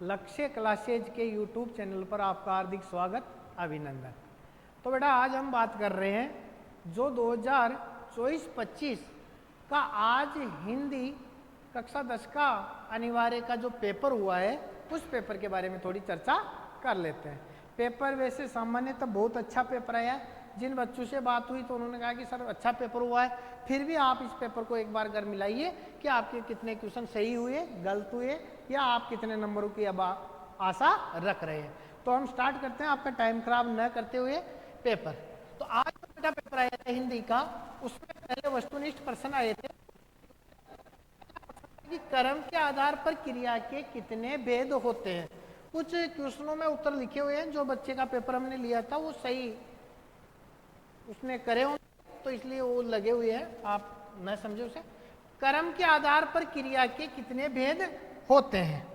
लक्ष्य क्लासेज के YouTube channel पर आपका हार्दिक स्वागत, अभिनंदन। तो बेटा आज हम बात कर रहे हैं जो 2024-25 का आज हिंदी कक्षा 10 का अनिवार्य का जो पेपर हुआ है उस पेपर के बारे में थोड़ी चर्चा कर लेते हैं। पेपर वैसे सामान्यतः बहुत अच्छा पेपर आया। जिन बच्चों से बात हुई तो उन्होंने कहा कि सर अच्छा पेपर हुआ है, फिर भी आप इस पेपर को एक बार घर मिलाइए कि आपके कितने क्वेश्चन सही हुए, गलत हुए, या आप कितने नंबरों की अब आशा रख रहे हैं। तो हम स्टार्ट करते हैं आपका टाइम खराब न करते हुए पेपर। तो आज जो बेटा पेपर आया था हिंदी का, उसमें पहले वस्तुनिष्ठ प्रश्न आए थे कि कर्म के आधार पर क्रिया के कितने भेद होते हैं। कुछ क्वेश्चनों में उत्तर लिखे हुए हैं, जो बच्चे का पेपर हमने लिया था वो सही उसने करे होंगे तो इसलिए वो लगे हुए हैं, आप न समझे उसे। कर्म के आधार पर क्रिया के कितने भेद होते हैं।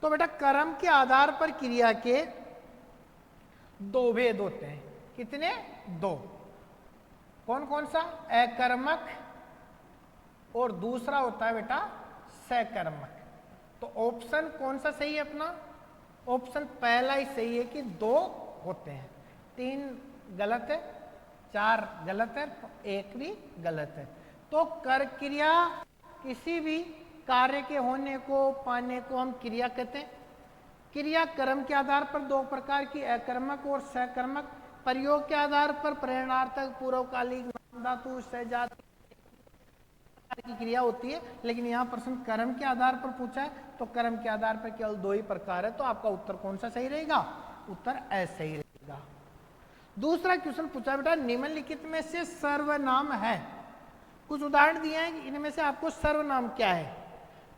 तो बेटा कर्म के आधार पर क्रिया के दो भेद होते हैं। कितने? दो। कौन कौन सा? अकर्मक और दूसरा होता है बेटा सकर्मक। तो ऑप्शन कौन सा सही है अपना? ऑप्शन पहला ही सही है कि दो होते हैं। 3 गलत है, 4 गलत है, तो 1 भी गलत है। तो कर क्रिया किसी भी कार्य के होने को पाने को हम क्रिया कहते हैं। क्रिया कर्म के आधार पर दो प्रकार की, अकर्मक और सकर्मक। प्रयोग के आधार पर प्रेरणार्थक, पूर्वकालिक, नाम धातु, सहजाति की क्रिया होती है। लेकिन यहाँ प्रश्न कर्म के आधार पर पूछा है, तो कर्म के आधार पर केवल 2 ही प्रकार है। तो आपका उत्तर कौन सा सही रहेगा? उत्तर ऐसे ही रहेगा। दूसरा क्वेश्चन पूछा बेटा निम्नलिखित में से सर्वनाम है। कुछ उदाहरण दिए हैं कि इनमें से आपको सर्वनाम क्या है।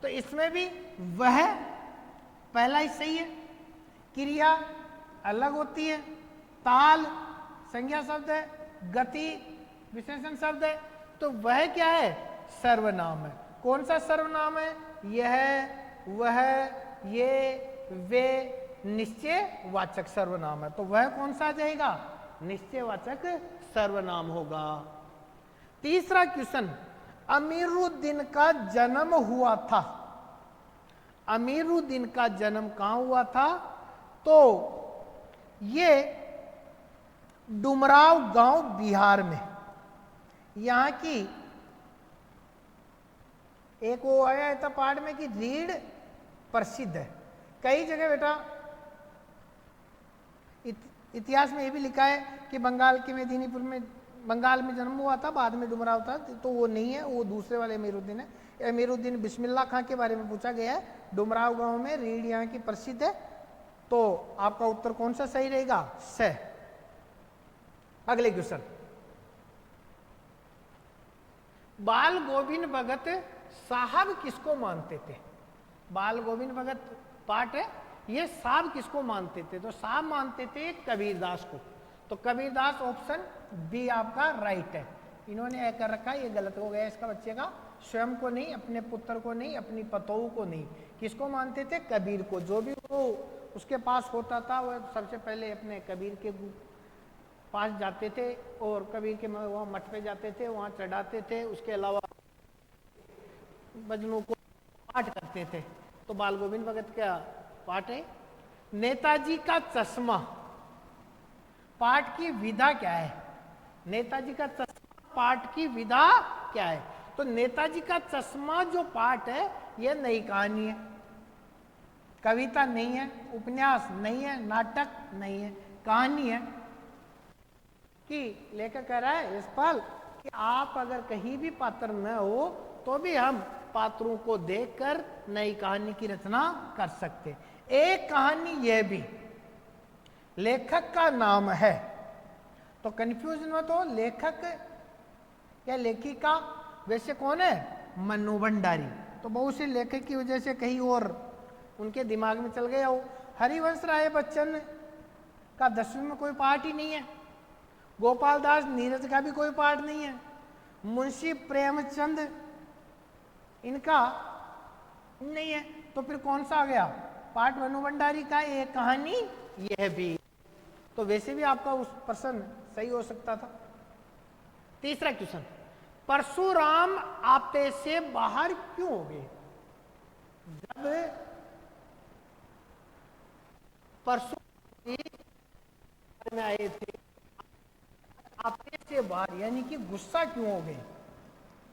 तो इसमें भी वह पहला ही सही है। क्रिया अलग होती है, ताल संज्ञा शब्द है, गति विशेषण शब्द है। तो वह क्या है? सर्वनाम है। कौन सा सर्वनाम है? यह, वह, ये, वे निश्चयवाचक सर्वनाम है। तो वह कौन सा आ जाएगा? निश्चयवाचक सर्वनाम होगा। तीसरा क्वेश्चन, अमीरुद्दीन का जन्म हुआ था। अमीरुद्दीन का जन्म कहां हुआ था? तो ये डुमराव गांव बिहार में। यहां की एक वो आया था पाठ में कि रीढ़ प्रसिद्ध है। कई जगह बेटा इतिहास में ये भी लिखा है कि बंगाल के मेदिनीपुर में, बंगाल में जन्म हुआ था, बाद में डुमराव था। तो वो नहीं है, वो दूसरे वाले अमीरुद्दीन है। अमीरुद्दीन बिस्मिल्लाह खां के बारे में पूछा गया है। डुमराव गांव में रीढ़ यहाँ की प्रसिद्ध है। तो आपका उत्तर कौन सा सही रहेगा? स। अगले क्वेश्चन, बाल गोविंद भगत साहब किसको मानते थे? बाल गोविंद भगत पाठ है, ये साहब किसको मानते थे? तो साहब मानते थे कबीरदास को। तो कबीरदास ऑप्शन बी आपका राइट है। इन्होंने कर रखा है, ये गलत हो गया इसका बच्चे का। स्वयं को नहीं, अपने पुत्र को नहीं, अपनी पतोहू को नहीं। किसको मानते थे? कबीर को। जो भी वो उसके पास होता था वह सबसे पहले अपने कबीर के पास जाते थे और कबीर के वहाँ मठ पे जाते थे, वहाँ चढ़ाते थे। उसके अलावा भजनों को पाठ करते थे। तो बाल गोविंद भगत का पाठ है। नेताजी का चश्मा पाठ की विधा क्या है? नेताजी का चश्मा पाठ की विधा क्या है? तो नेताजी का चश्मा जो पाठ है यह नई कहानी है, कविता नहीं है, उपन्यास नहीं है, नाटक नहीं है, कहानी है। कि लेखक कह रहा है इस पल कि आप अगर कहीं भी पात्र न हो तो भी हम पात्रों को देखकर नई कहानी की रचना कर सकते। एक कहानी यह भी लेखक का नाम है। तो कंफ्यूजन मत हो, लेखक या लेखिका वैसे कौन है? मन्नू भंडारी। तो बहुत से लेखक की वजह से कहीं और उनके दिमाग में चल गया हो। हरिवंश राय बच्चन का 10वीं में कोई पाठ ही नहीं है। गोपाल दास नीरज का भी कोई पाठ नहीं है। मुंशी प्रेमचंद इनका नहीं है। तो फिर कौन सा आ गया? पाठ मन्नू भंडारी का। एक कहानी यह भी। तो वैसे भी आपका उस प्रश्न सही हो सकता था। तीसरा क्वेश्चन, परशुराम आपे से बाहर क्यों हो गए? जब परसों में आए थे, आपे से बाहर, यानी कि गुस्सा क्यों हो गए।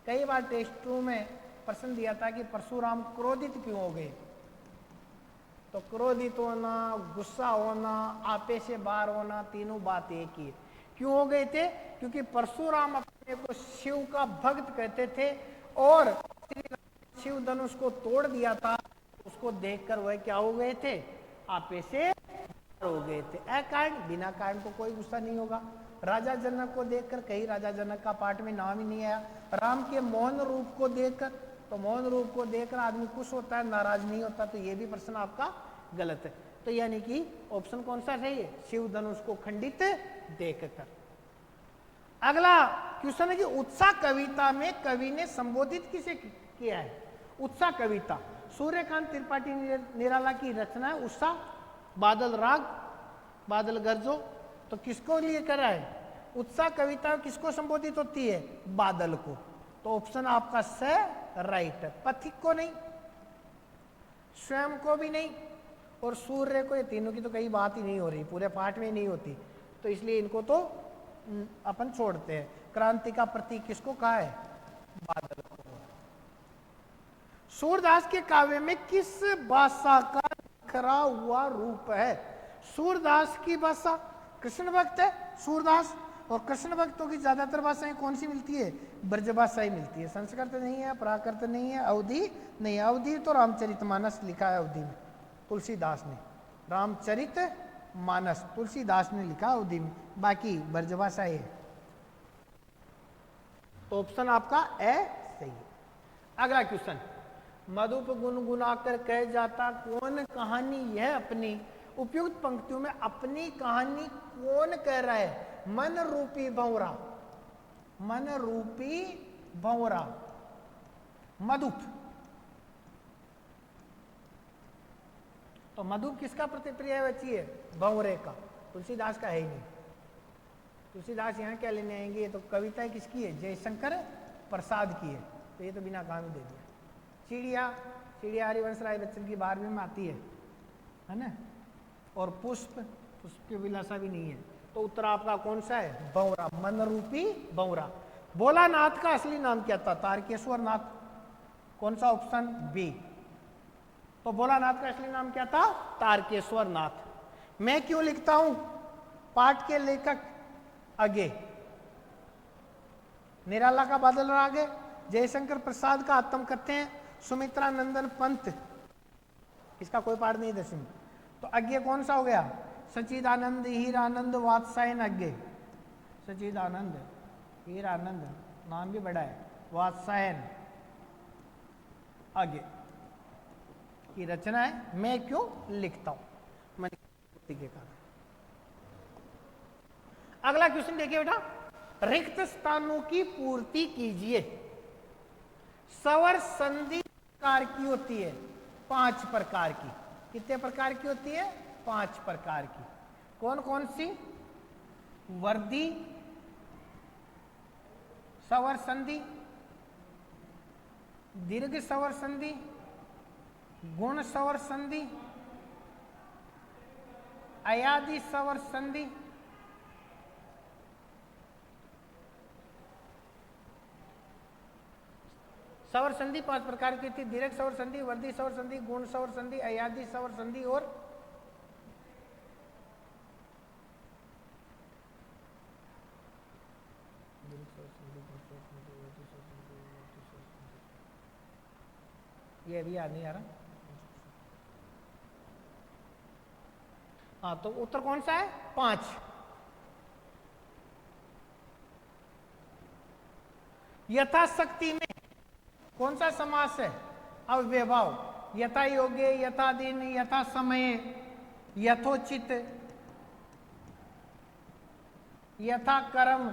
कई बार टेस्ट 2 में प्रश्न दिया था कि परशुराम क्रोधित क्यों हो गए। तो क्रोधित होना, गुस्सा होना, आपे से बाहर होना, तीनों बात एक ही है। क्यों हो गए थे? क्योंकि परशुराम अपने को शिव का भक्त कहते थे और शिव धनुष को तोड़ दिया था। उसको देखकर वह क्या हो गए थे? आपे से हो गए थे। अकारण, बिना कारण को कोई गुस्सा नहीं होगा। राजा जनक को देखकर, कहीं राजा जनक का पाठ में नाम ही नहीं आया। राम के मौन रूप को देखकर, तो मौन रूप को देखकर आदमी खुश होता है, नाराज नहीं होता। तो ये भी प्रश्न आपका गलत है। तो यानी कि ऑप्शन कौन सा सही है? शिव धनुष को खंडित देखकर। अगला क्वेश्चन है कि उत्साह कविता में कवि ने संबोधित किसे किया है? उत्साह कविता सूर्यकांत त्रिपाठी निराला की रचना है उत्साह। बादल राग, बादल गरजो, तो किसको लिए कर रहा है? उत्साह कविता किसको संबोधित होती है? बादल को। तो ऑप्शन आपका स राइट है। पथिक को नहीं, स्वयं को भी नहीं, और सूर्य को, ये तीनों की तो कई बात ही नहीं हो रही, पूरे पाठ में नहीं होती, तो इसलिए इनको तो अपन छोड़ते हैं। क्रांति का प्रतीक किसको कहा है? बादल को। सूरदास के काव्य में किस भाषा का बिखरा हुआ रूप है? सूरदास की भाषा कृष्ण भक्त है सूरदास, और कृष्ण भक्तों की ज्यादातर भाषाएं कौन सी मिलती है? ब्रज भाषा ही मिलती है। संस्कृत नहीं है, प्राकृत नहीं है, अवधि नहीं। अवधि तो रामचरितमानस लिखा है अवधि में, तुलसीदास ने। रामचरितमानस तुलसीदास ने लिखा अवधि में, बाकी ब्रज भाषा है। तो ऑप्शन आपका ए सही है। अगला क्वेश्चन, मधुप गुनगुनाकर कह जाता कौन कहानी यह अपनी? उपयुक्त पंक्तियों में अपनी कहानी कौन कह रहा है? मन रूपी भंवरा, मन रूपी भंवरा, मधुप। तो मधुप किसका प्रतिप्रियवाची है? भंवरे का। तुलसीदास का है ही नहीं। तुलसीदास यहाँ क्या लेने आएंगे? ये तो कविता किसकी है? जयशंकर प्रसाद की है, तो ये तो बिना काम ही दे दिया। चिड़िया, चिड़िया हरिवंश राय बच्चन की 12वीं में आती है ना। और पुष्प, पुष्प की विलासा भी नहीं है। तो उत्तर आपका कौन सा है? भंवरा, मन रूपी भंवरा। भोलानाथ का असली नाम क्या था? तारकेश्वर नाथ। कौन सा? Option B. तो भोलानाथ का असली नाम क्या था? तारकेश्वर नाथ। मैं क्यों लिखता हूं? पाठ के लेखक आगे निराला का बादल राग है, जयशंकर प्रसाद का आत्म कहते हैं, सुमित्रा नंदन पंत इसका कोई पाठ नहीं 10वीं। तो अज्ञे कौन सा हो गया? सचिदानंद हीरानंद वात्सायन अज्ञे। सचिदानंद हीरानंद, नाम भी बड़ा है, वात्सायन आगे की रचना है मैं क्यों लिखता हूं, मन के कारण। अगला क्वेश्चन देखिए बेटा, रिक्त स्थानों की पूर्ति कीजिए। स्वर संधि प्रकार की होती है? 5 प्रकार की। कितने प्रकार की होती है? 5 प्रकार की। कौन कौन सी? वर्दी स्वर संधि, दीर्घ स्वर संधि, गुण स्वर संधि, अयादि स्वर संधि, स्वर संधि 5 प्रकार की थी। दीर्घ स्वर संधि, वर्दी स्वर संधि, गुण स्वर संधि, अयादि स्वर संधि और ये अभी याद नहीं आ रहा। हाँ, तो उत्तर कौन सा है? 5। यथाशक्ति में कौन सा समास है? अव्ययभाव। यथा योग्य, यथा दिन, यथा समय, यथोचित, यथा कर्म,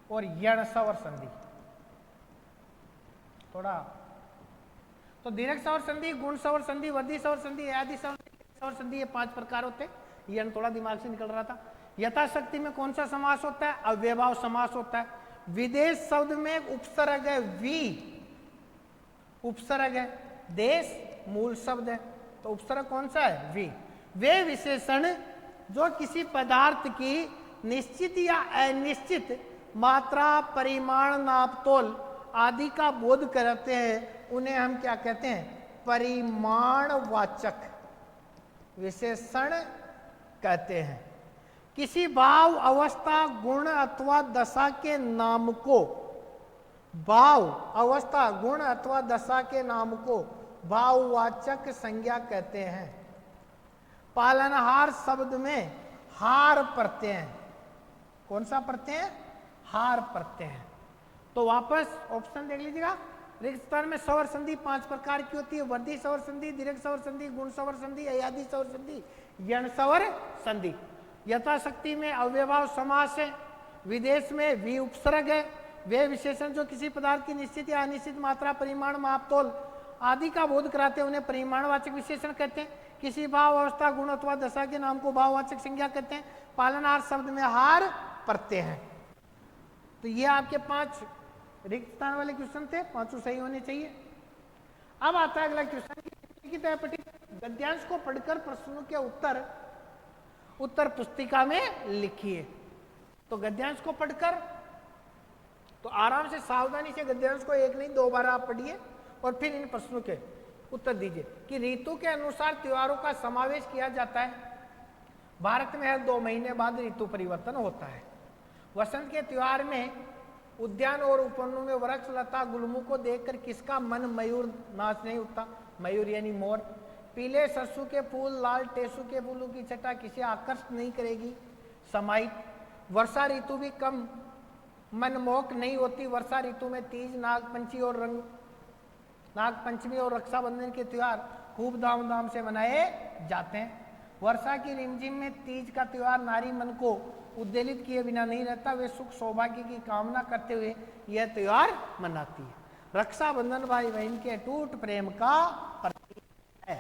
और यण स्वर संधि। थोड़ा तो दीर्घ स्वर संधि, गुण स्वर संधि, वर्दी स्वर संधि, अयादि स्वर संधि, ये 5 प्रकार होते हैं। यण थोड़ा दिमाग से निकल रहा था। यथाशक्ति में कौन सा समास होता है? अव्ययभाव समास होता है। विदेश शब्द में उपसर्ग है वी, उपसर्ग है, देश मूल शब्द है, तो उपसर्ग कौन सा है? वे विशेषण जो किसी पदार्थ की निश्चित या अनिश्चित मात्रा, परिमाण, नापतोल आदि का बोध कराते हैं, उन्हें हम क्या कहते हैं? परिमाणवाचक विशेषण कहते हैं। किसी भाव, अवस्था, गुण अथवा दशा के नाम को, भाव, अवस्था, गुण अथवा दशा के नाम को भाववाचक संज्ञा कहते हैं। पालनहार शब्द में हार प्रत्यय है। कौन सा प्रत्यय है? हार प्रत्यय है। तो वापस ऑप्शन देख लीजिएगा। रिक्त स्थान में स्वर संधि 5 प्रकार की होती है। वर्धी स्वर संधि, दीर्घ स्वर संधि, गुण स्वर संधि, अयादि स्वर संधि, यण स्वर संधि। यथाशक्ति में अव्ययभाव समास है। विदेश में वी उपसर्ग है। वे विशेषण जो किसी पदार्थ की निश्चित या अनिश्चित मात्रा, परिमाण, मापतोल आदि का बोध कराते हैं, उन्हें परिमाणवाचक विशेषण कहते हैं। किसी भाव, अवस्था, गुण अथवा दशा के नाम को भाववाचक संज्ञा कहते हैं। पालनहार शब्द में हार प्रत्यय है। तो ये आपके 5 रिक्त स्थान वाले क्वेश्चन थे, 5 सही होने चाहिए। अब आता है अगला क्वेश्चन की तरह पठित गद्यांश को पढ़कर प्रश्नों के उत्तर पुस्तिका में लिखिए। तो गद्यांश को पढ़कर तो आराम से सावधानी से गद्यांश को 1 नहीं 2 बार आप पढ़िए और फिर इन प्रश्नों के उत्तर दीजिए कि ऋतु के अनुसार त्योहारों का समावेश किया जाता है। भारत में हर 2 महीने बाद ऋतु परिवर्तन होता है। वसंत के त्योहार में उद्यान और उपवनों में वृक्ष, लता, गुलमों को देखकर किसका मन मयूर नाच नहीं उठता? मयूर यानी मोर। पीले सरसों के फूल, लाल टेसू के फूलों की छटा किसे आकर्षित नहीं करेगी? समाहित। वर्षा ऋतु भी कम मनमोहक नहीं होती। वर्षा ऋतु में तीज, नागपंचमी और रक्षाबंधन के त्योहार खूब धूमधाम से मनाए जाते हैं। वर्षा की रिमझिम में तीज का त्योहार नारी मन को उद्वेलित किए बिना नहीं रहता। वे सुख सौभाग्य की कामना करते हुए यह त्योहार मनाती है। रक्षाबंधन भाई बहन के अटूट प्रेम का प्रतीक है।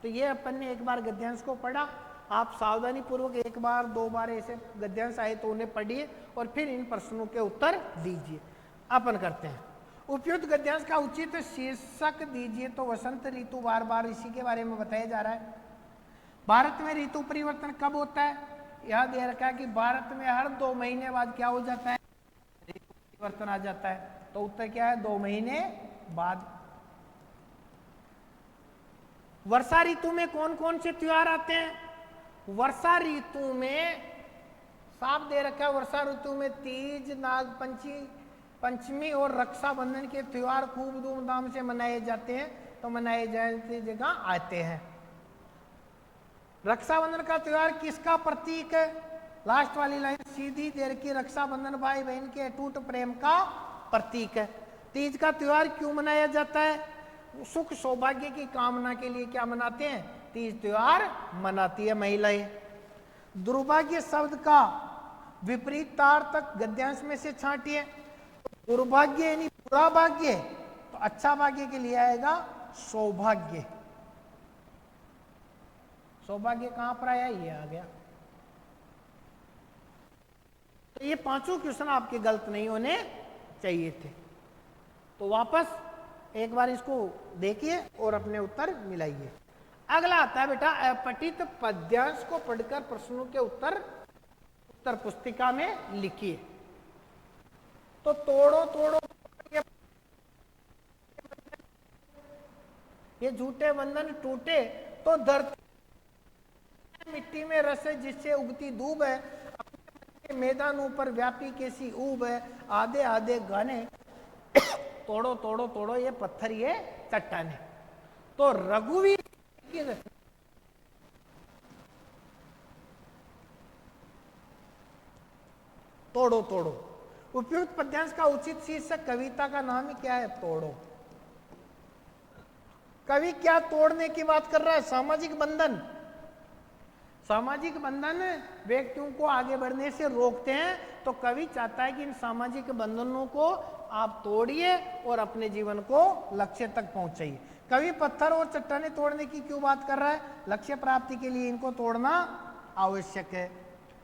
तो ये अपन ने एक बार गद्यांश को पढ़ा। आप सावधानी पूर्वक 1 बार 2 बार ऐसे गद्यांश आए तो उन्हें पढ़िए और फिर इन प्रश्नों के उत्तर दीजिए। अपन करते हैं। उपयुक्त गद्यांश का उचित शीर्षक दीजिए। तो वसंत ऋतु बार बार इसी के बारे में बताया जा रहा है। भारत में ऋतु परिवर्तन कब होता है? यह दे रखा है कि भारत में हर 2 महीने बाद क्या हो जाता है? ऋतु परिवर्तन आ जाता है। तो उत्तर क्या है? 2 महीने बाद। वर्षा ऋतु में कौन कौन से त्योहार आते हैं? वर्षा ऋतु में साफ दे रखा है। वर्षा ऋतु में तीज, नागपंचमी और रक्षाबंधन के त्योहार खूब धूमधाम से मनाए जाते हैं। तो मनाए जाने जगह आते हैं। रक्षाबंधन का त्योहार किसका प्रतीक है? लास्ट वाली लाइन सीधी दे रखी। रक्षाबंधन भाई बहन के अटूट प्रेम का प्रतीक है। तीज का त्योहार क्यों मनाया जाता है? सुख सौभाग्य की कामना के लिए क्या मनाते हैं? तीज त्योहार मनाती है महिलाएं। दुर्भाग्य शब्द का विपरीतार्थक गद्यांश में से छांटिए। दुर्भाग्य यानी बुरा भाग्य, तो अच्छा भाग्य के लिए आएगा सौभाग्य। सौभाग्य कहां पर आया? ये आ गया। तो ये 5 क्वेश्चन आपके गलत नहीं होने चाहिए थे। तो वापस एक बार इसको देखिए और अपने उत्तर मिलाइए। अगला आता है बेटा अपठित पद्यांश को पढ़कर प्रश्नों के उत्तर पुस्तिका में लिखिए। तो तोड़ो तोड़ो ये झूठे बंधन टूटे तो धरती मिट्टी में रस है जिससे उगती धूप है। अपने मैदानों पर व्यापी कैसी ऊब है। आधे आधे गाने तोड़ो तोड़ो तोड़ो ये पत्थर ये चट्टाने। तो रघुवीर की रचना तोड़ो तोड़ो। उपयुक्त पद्यांश का उचित शीर्षक कविता का नाम ही क्या है? तोड़ो। कवि क्या तोड़ने की बात कर रहा है? सामाजिक बंधन। सामाजिक बंधन व्यक्तियों को आगे बढ़ने से रोकते हैं। तो कवि चाहता है कि इन सामाजिक बंधनों को आप तोड़िए और अपने जीवन को लक्ष्य तक पहुंचाइए। कवि पत्थर और चट्टाने तोड़ने की क्यों बात कर रहा है? लक्ष्य प्राप्ति के लिए इनको तोड़ना आवश्यक है।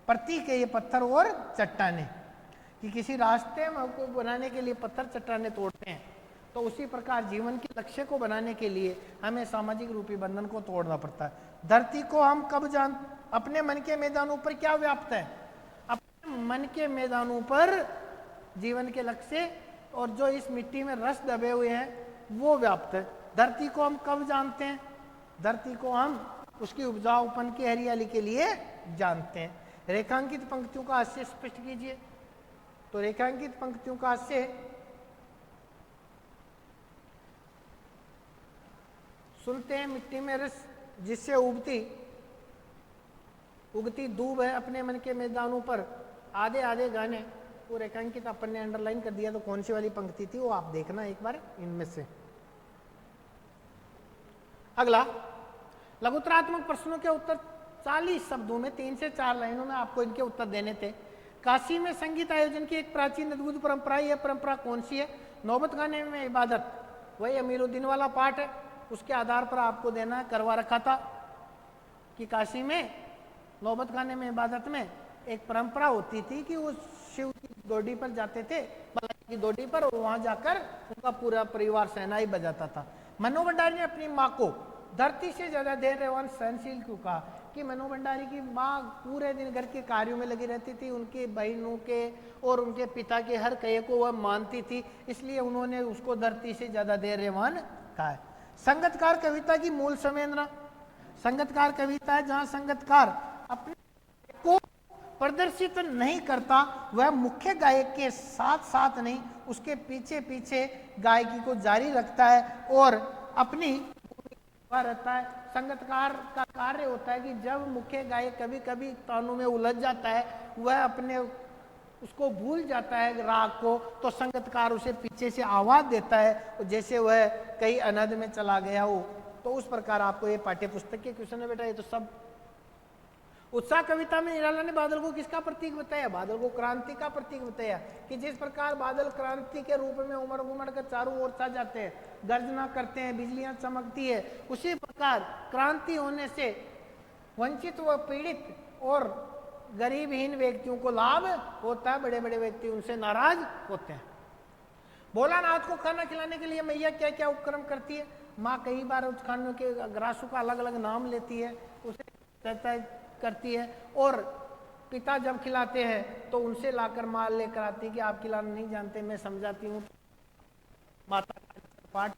प्रतीक है ये पत्थर और चट्टाने कि किसी रास्ते को बनाने के लिए पत्थर चट्टाने तोड़ते हैं। तो उसी प्रकार जीवन के लक्ष्य को बनाने के लिए हमें सामाजिक रूपी बंधन को तोड़ना पड़ता है। धरती को हम कब अपने मन के मैदानों पर क्या व्याप्त है? अपने मन के मैदानों पर जीवन के लक्ष्य और जो इस मिट्टी में रस दबे हुए हैं वो व्याप्त है। धरती को हम कब जानते हैं? धरती को हम उसकी उपजाऊपन की हरियाली के लिए जानते हैं। रेखांकित पंक्तियों का हास्य स्पष्ट कीजिए। तो रेखांकित पंक्तियों का हास्य सुनते हैं मिट्टी में रस जिससे उगती दूब है अपने मन के मैदानों पर, आधे आधे गाने। वो रेखांकित अपन ने अंडरलाइन कर दिया, तो कौन सी वाली पंक्ति थी वो आप देखना एक बार इनमें से। अगला लघुतरात्मक प्रश्नों के उत्तर 40 शब्दों में 3 से 4 लाइनों में आपको इनके उत्तर देने थे। काशी में संगीत आयोजन की एक प्राचीन अद्भुत परंपरा, यह परंपरा कौन सी है? नौबत गाने में इबादत, वही अमीरुद्दीन वाला पाठ है, उसके आधार पर आपको देना करवा रखा था कि काशी में नौबत गाने में इबादत में एक परंपरा होती थी कि वो शिव की डोडी पर जाते थे, बालाजी की डोडी पर, और वहां जाकर उनका पूरा परिवार शहनाई बजाता था। मनु भंडारी ने अपनी माँ को धरती से ज्यादा धैर्यवान सहनशील क्यों कहा? कि मनु भंडारी की माँ पूरे दिन घर के कार्यों में लगी रहती थी, उनकी बहनों के और उनके पिता के हर कहे को वह मानती थी, इसलिए उन्होंने उसको धरती से ज्यादा धैर्यवान कहा है। संगतकार कविता की मूल संवेदना, संगतकार कविता है जहां संगतकार अपने को प्रदर्शित नहीं करता, वह मुख्य गायक के साथ साथ नहीं उसके पीछे पीछे गायकी को जारी रखता है और अपनी भूमिका रहता है। संगतकार का कार्य होता है कि जब मुख्य गायक कभी कभी तानों में उलझ जाता है, वह अपने उसको भूल जाता है राग को, तो संगतकार उसे पीछे से आवाज देता है जैसे वह कहीं अनहद में चला गया हो। तो उस प्रकार आपको ये पाठ्य पुस्तक के क्वेश्चन है बेटा, ये तो सब। उत्साह कविता में निराला ने बादल को किसका प्रतीक बताया? बादल को क्रांति का प्रतीक बताया कि जिस प्रकार बादल क्रांति के रूप में उमड़ उमड़ कर चारों ओर छा जाते हैं, गर्जना करते हैं, बिजलियां चमकती है, उसी प्रकार क्रांति होने से वंचित व पीड़ित और गरीबहीन व्यक्तियों को लाभ होता है, बड़े बड़े व्यक्ति उनसे नाराज होते हैं। भोलानाथ को खाना खिलाने के लिए मैया क्या क्या उपक्रम करती है? माँ कई बार उस खानों के ग्रासों का अलग अलग नाम लेती है, उसे करती है, और पिता जब खिलाते हैं तो उनसे लाकर माल लेकर आती है कि आप खिलाना नहीं जानते, मैं समझाती हूँ। माता का पाठ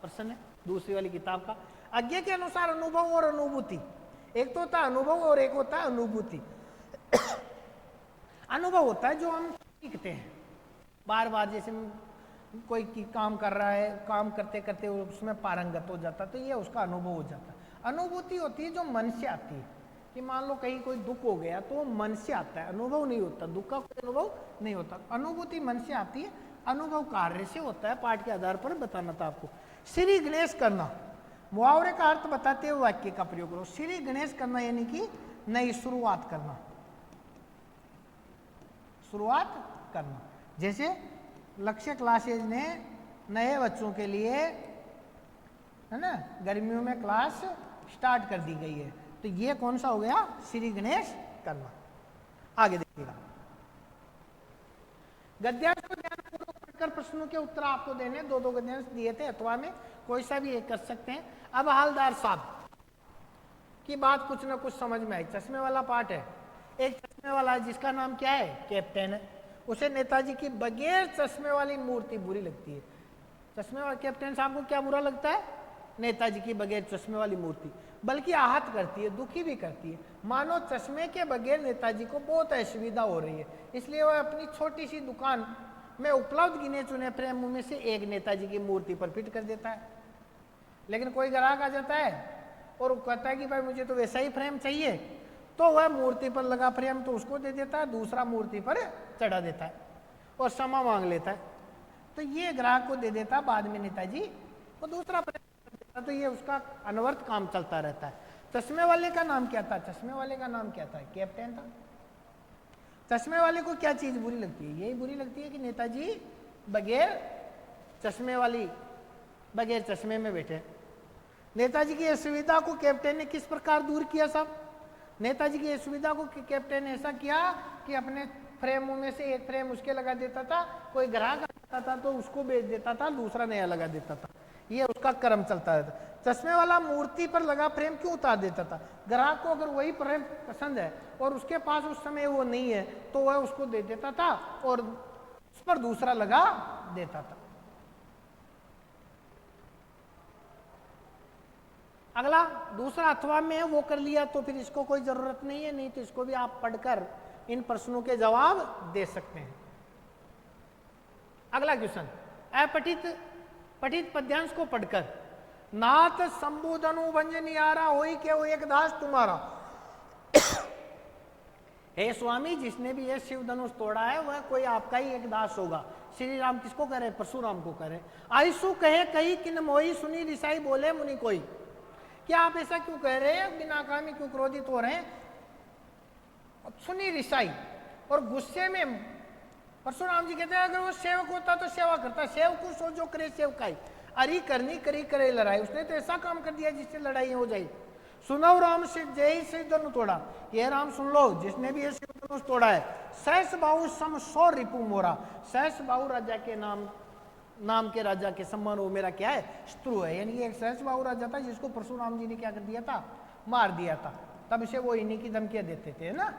प्रश्न है दूसरी वाली किताब का। आज्ञा के अनुसार अनुभव और अनुभूति, एक तो होता है अनुभव और एक होता है अनुभूति। अनुभव होता है जो हम सीखते हैं बार बार, जैसे कोई काम कर रहा है, काम करते करते उसमें पारंगत हो जाता है, तो ये उसका अनुभव हो जाता है। अनुभूति होती है जो मन से आती है, कि मान लो कहीं कोई दुख हो गया तो वो मन से आता है, अनुभव नहीं होता, दुख का कोई अनुभव नहीं होता। अनुभूति मन से आती है, अनुभव कार्य से होता है। पाठ के आधार पर बताना था आपको। श्री गणेश करना, मुहावरे का अर्थ बताते हुए वाक्य का प्रयोग करो। श्री गणेश करना यानी कि नई शुरुआत करना, शुरुआत करना। जैसे लक्ष्य क्लासेज ने नए बच्चों के लिए, है ना, गर्मियों में क्लास स्टार्ट कर दी गई है, तो ये कौन सा हो गया? श्री गणेश करना। आगे देखिएगा, गद्यांश को ध्यानपूर्वक पढ़कर प्रश्नों के उत्तर आपको देने, दो दो गद्यांश दिए थे, अथवा में कोई सा भी एक कर सकते हैं। अब हवलदार साहब की बात कुछ ना कुछ समझ में आई। चश्मे वाला पार्ट है, एक चश्मे वाला है जिसका नाम क्या है? कैप्टन है। उसे नेताजी की बगैर चश्मे वाली मूर्ति बुरी लगती है। चश्मे वाले कैप्टन साहब को क्या बुरा लगता है? नेताजी की बगैर चश्मे वाली मूर्ति, बल्कि आहत करती है, दुखी भी करती है। मानो चश्मे के बगैर नेताजी को बहुत असुविधा हो रही है, इसलिए वह अपनी छोटी सी दुकान में उपलब्ध गिने चुने फ्रेमों में से एक नेताजी की मूर्ति पर फिट कर देता है। लेकिन कोई ग्राहक आ जाता है और कहता है कि भाई मुझे तो वैसा ही फ्रेम चाहिए, तो वह मूर्ति पर लगा फ्रेम तो उसको दे देता है, दूसरा मूर्ति पर चढ़ा देता है और क्षमा मांग लेता है। तो ये ग्राहक को दे देता, बाद में नेताजी को दूसरा फ्रेम, तो ये उसका अनवरत काम चलता रहता है। चश्मे वाले का नाम क्या था? चश्मे वाले का नाम क्या था? कैप्टन था। चश्मे वाले को क्या चीज बुरी लगती है? यही बुरी लगती है कि नेताजी बगैर चश्मे वाली, बगैर चश्मे में बैठे। नेताजी की असुविधा को कैप्टन ने किस प्रकार दूर किया साहब? नेताजी की असुविधा को कैप्टन ने ऐसा किया कि अपने फ्रेमों में से एक फ्रेम उसके लगा देता था, कोई ग्राहक आता था तो उसको बेच देता था, दूसरा नया लगा देता था, ये उसका कर्म चलता रहता। चश्मे वाला मूर्ति पर लगा फ्रेम क्यों उतार देता था? ग्राहक को अगर वही फ्रेम पसंद है और उसके पास उस समय वो नहीं है तो वह उसको दे देता था और उस पर दूसरा लगा देता था। अगला दूसरा अथवा में है, वो कर लिया तो फिर इसको कोई जरूरत नहीं है, नहीं तो इसको भी आप पढ़कर इन प्रश्नों के जवाब दे सकते हैं। अगला क्वेश्चन, पठित पद्यांश को पढ़कर नाथ संबोधनु भंजनियारा होई के वो एक दास तुम्हारा। हे स्वामी, जिसने भी ये शिव धनुष तोड़ा है वह कोई आपका ही एक दास होगा। श्री राम किसको कह रहे? परशुराम को कह रहे। आयसु कहे कही किन मोई, सुनी रिसाई बोले मुनि कोई। क्या आप ऐसा क्यों कह रहे हैं? बिना काम में क्यों क्रोधित हो रहे हैं? सुनी रिसाई, और गुस्से में परशुराम जी कहते हैं अगर वो सेवक होता तो सेवा करता, सेवक को सो जो करे सेवकाई, अरी करनी करी करे लड़ाई। उसने तो ऐसा काम कर दिया जिससे लड़ाई हो जाए। सुनो राम से जय शिव धनुष तोड़ा, ये राम सुन लो जिसने भी ये शिव धनुष तोड़ा है। सहस बाहु सम सौ रिपु मोरा, सहस बाहु राजा के नाम के राजा के सम्मान वो मेरा क्या है? शत्रु है। यानी एक सहस बाहु राजा था जिसको परशुराम जी ने क्या कर दिया था? मार दिया था। तब इसे वो इन्हीं की धमकियां देते थे ना,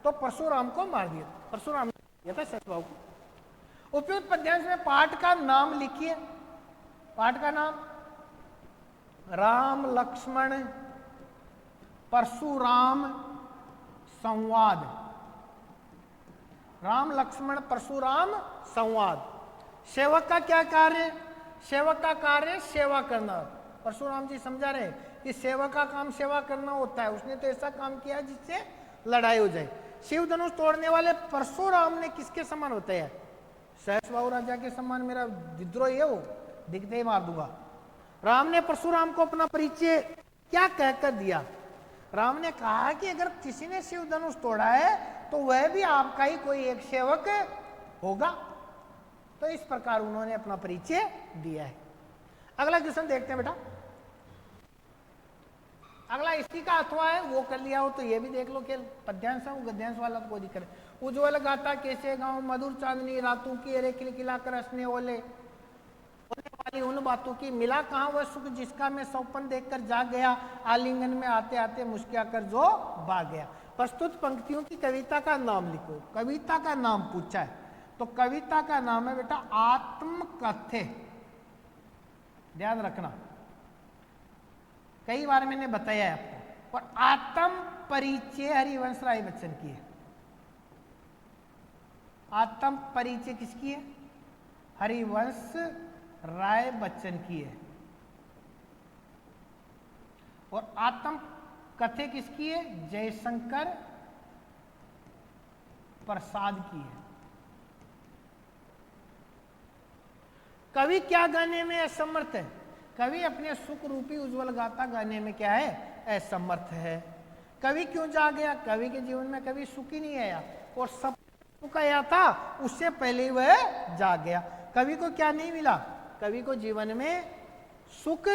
तो परशुराम को मार दिया, परशुराम ने दिया था सहस बाहु को। उपयुक्त पद्यांश में पाठ का नाम लिखिए। पाठ का नाम राम लक्ष्मण परशुराम संवाद। राम लक्ष्मण परशुराम संवाद। सेवक का क्या कार्य? सेवक का कार्य सेवा करना। परशुराम जी समझा रहे कि सेवक का काम सेवा करना होता है। उसने तो ऐसा काम किया जिससे लड़ाई हो जाए। शिव धनुष तोड़ने वाले परशुराम ने किसके समान होते हैं? सहस बाहु राजा के समान। मेरा विद्रोही है वो, दिखते ही मार दूंगा। राम ने परशुराम को अपना परिचय क्या कहकर दिया? राम ने कहा कि अगर किसी ने शिव धनुष तोड़ा है तो वह भी आपका ही कोई एक सेवक होगा। तो इस प्रकार उन्होंने अपना परिचय दिया है। अगला क्वेश्चन देखते हैं बेटा। अगला इसी का अथवा है, वो कर लिया हो तो ये भी देख लो कि पद्यांश है, वो गद्यांश वाला तो कोई दिक्कत नहीं। उज्ज्वल गाता कैसे गाँव, मधुर चांदनी रातों की अरे खिलखिला कर हंसने वाले वाली उन बातों की, मिला कहाँ वह सुख जिसका मैं सौपन देखकर जाग गया, आलिंगन में आते आते मुस्किया कर जो भाग गया। प्रस्तुत पंक्तियों की कविता का नाम लिखो। कविता का नाम पूछा है तो कविता का नाम है बेटा आत्मकथ्य। ध्यान रखना, कई बार मैंने बताया है आपको। और आत्म परिचय हरिवंश राय बच्चन की है। आत्म परिचय किसकी है? हरिवंश राय बच्चन की है। और आत्म कथे किसकी है? जयशंकर प्रसाद की है। कवि क्या गाने में असमर्थ है? कवि अपने सुख रूपी उज्जवल गाथा गाने में क्या है? असमर्थ है। कवि क्यों जा गया? कवि के जीवन में कभी सुख ही नहीं आया, और सब सुख आया था उससे पहले वह जा गया। कवि को क्या नहीं मिला? कवि को जीवन में सुख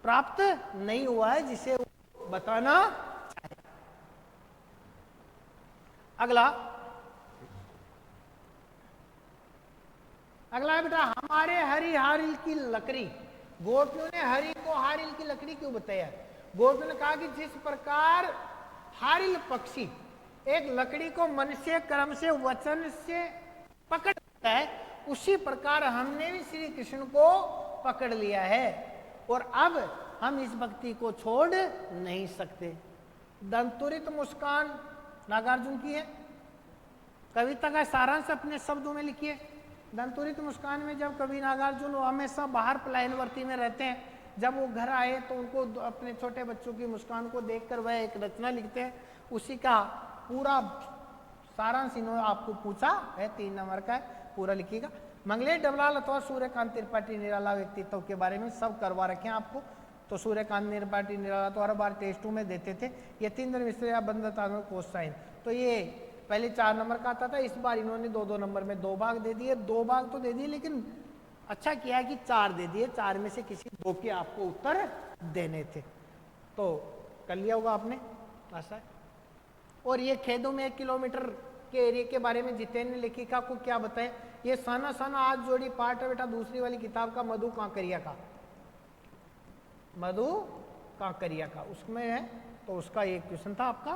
प्राप्त नहीं हुआ है, जिसे वो बताना चाहे। अगला बेटा, हमारे हरि हारिल की लकड़ी। गोपियों ने हरि को हारिल की लकड़ी क्यों बताया? गोपियों ने कहा कि जिस प्रकार हारिल पक्षी एक लकड़ी को मन से, कर्म से, वचन से पकड़ता है, उसी प्रकार हमने भी श्री कृष्ण को पकड़ लिया है और अब हम इस भक्ति को छोड़ नहीं सकते। दंतुरित मुस्कान नागार्जुन की है। कविता का सारांश अपने शब्दों में लिखिए। दंतुरित मुस्कान में जब कवि नागार्जुन हमेशा बाहर पलायनवर्ती में रहते हैं, जब वो घर आए तो उनको अपने छोटे बच्चों की मुस्कान को देखकर वह एक रचना लिखते हैं। उसी का पूरा सारांश इन्होंने आपको पूछा है, 3 नंबर का है, पूरा लिखिएगा। मंगलेश डबलाल अथवा सूर्यकांत त्रिपाठी निराला व्यक्तित्व के बारे में सब करवा रखे हैं आपको। तो सूर्यकांत त्रिपाठी निराला तो हर बार टेस्ट 2 में देते थे। यतीन्द्र मिश्र या बंधता कोसाइन, तो ये पहले 4 नंबर का आता था, इस बार इन्होंने 2-2 नंबर में 2 भाग दे दिए। 2 भाग तो दे दिए, लेकिन अच्छा किया कि 4 दे दिए। 4 में से किसी 2 के आपको उत्तर देने थे, तो कर लिया होगा आपने, आशा है। और ये खेदों में 1 किलोमीटर के एरिया के बारे में जितेंद्र लेखिका को क्या बताए ये साना साना आज जोड़ी पाठ है बेटा दूसरी वाली किताब का, मधु कांकरिया का, मधु कांकरिया का, उसमें है। तो उसका एक क्वेश्चन था आपका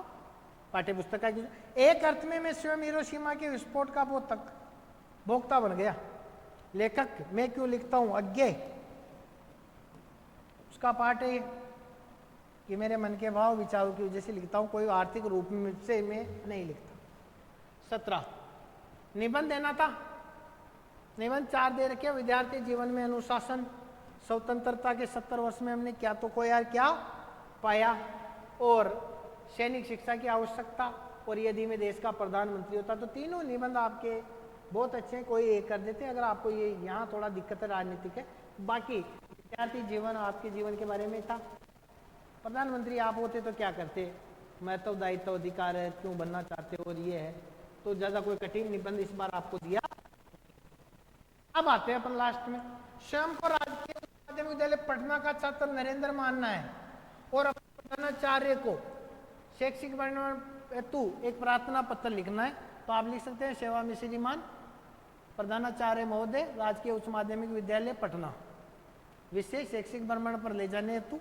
पाठ्य पुस्तक का। एक अर्थ में मैं स्वयं हिरोशिमा के विस्फोट का भोक्ता बन गया। लेखक मैं क्यों लिखता हूं अज्ञेय, उसका पाठ है कि मेरे मन के भाव विचारों की वजह से लिखता हूं, कोई आर्थिक रूप में से मैं नहीं लिखता। 17 निबंध देना था, निबंध 4 दे रखे। विद्यार्थी जीवन में अनुशासन, स्वतंत्रता के 70 वर्ष में हमने क्या तो को यार क्या पाया, और सैनिक शिक्षा की आवश्यकता, और यदि मैं देश का प्रधानमंत्री होता। तो तीनों निबंध आपके बहुत अच्छे हैं, कोई एक कर देते हैं अगर आपको ये यहाँ थोड़ा दिक्कत है राजनीतिक है। बाकी विद्यार्थी जीवन आपके जीवन के बारे में था। प्रधानमंत्री आप होते तो क्या करते, महत्व दायित्व अधिकार है, क्यों बनना चाहते हो, और ये है। तो ज़्यादा कोई कठिन निबंध इस बार आपको दिया। अब आते हैं अपन लास्ट में, स्वयं को राजकीय माध्यमिक विद्यालय पटना का छात्र नरेंद्र मानना है और अपने प्रधानाचार्य को शैक्षिक वर्णन हेतु एक प्रार्थना पत्र लिखना है। तो आप लिख सकते हैं सेवा में श्रीमान प्रधानाचार्य महोदय राजकीय उच्च माध्यमिक विद्यालय पटना विशेष शैक्षिक भ्रमण पर ले जाने हेतु,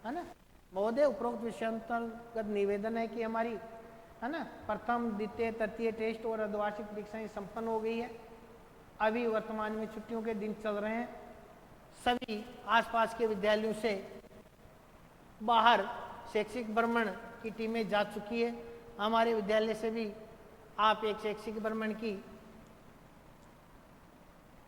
है ना महोदय, उपरोक्त विषयांतर्गत निवेदन है कि हमारी, है ना, प्रथम द्वितीय तृतीय टेस्ट और अर्धवार्षिक परीक्षाएं संपन्न हो गई है। अभी वर्तमान में छुट्टियों के दिन चल रहे हैं। सभी आसपास के विद्यालयों से बाहर शैक्षिक भ्रमण की टीमें जा चुकी है। हमारे विद्यालय से भी आप एक शैक्षिक भ्रमण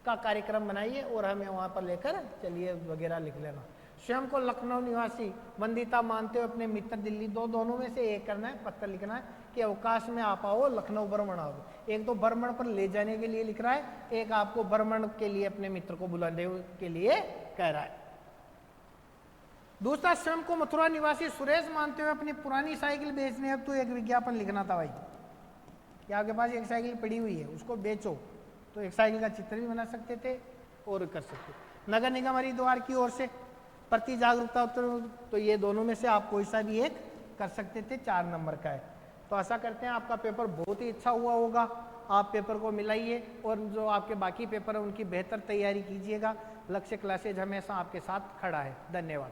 का कार्यक्रम बनाइए और हमें वहां पर लेकर चलिए वगैरह लिख लेना। स्वयं को लखनऊ निवासी वंदिता मानते हो, अपने मित्र दिल्ली, दोनों में से एक करना है, पत्र लिखना है कि अवकाश में आप आओ, लखनऊ भ्रमण आओ। एक तो भ्रमण पर ले जाने के लिए लिख रहा है, एक आपको भ्रमण के लिए अपने मित्र को बुलाने के लिए कह रहा है। दूसरा, स्वयं को मथुरा निवासी सुरेश मानते हुए अपनी पुरानी साइकिल बेचने अब तो एक विज्ञापन लिखना था भाई कि आपके पास एक साइकिल पड़ी हुई है उसको बेचो। तो एक साइकिल का चित्र भी बना सकते थे और कर सकते। नगर निगम हरिद्वार की ओर से प्रति जागरूकता उत्तर, तो ये दोनों में से आप कोई सा भी एक कर सकते थे, 4 नंबर का है। तो आशा करते हैं आपका पेपर बहुत ही अच्छा हुआ होगा। आप पेपर को मिलाइए और जो आपके बाकी पेपर है उनकी बेहतर तैयारी कीजिएगा। लक्ष्य क्लासेज हमेशा आपके साथ खड़ा है। धन्यवाद।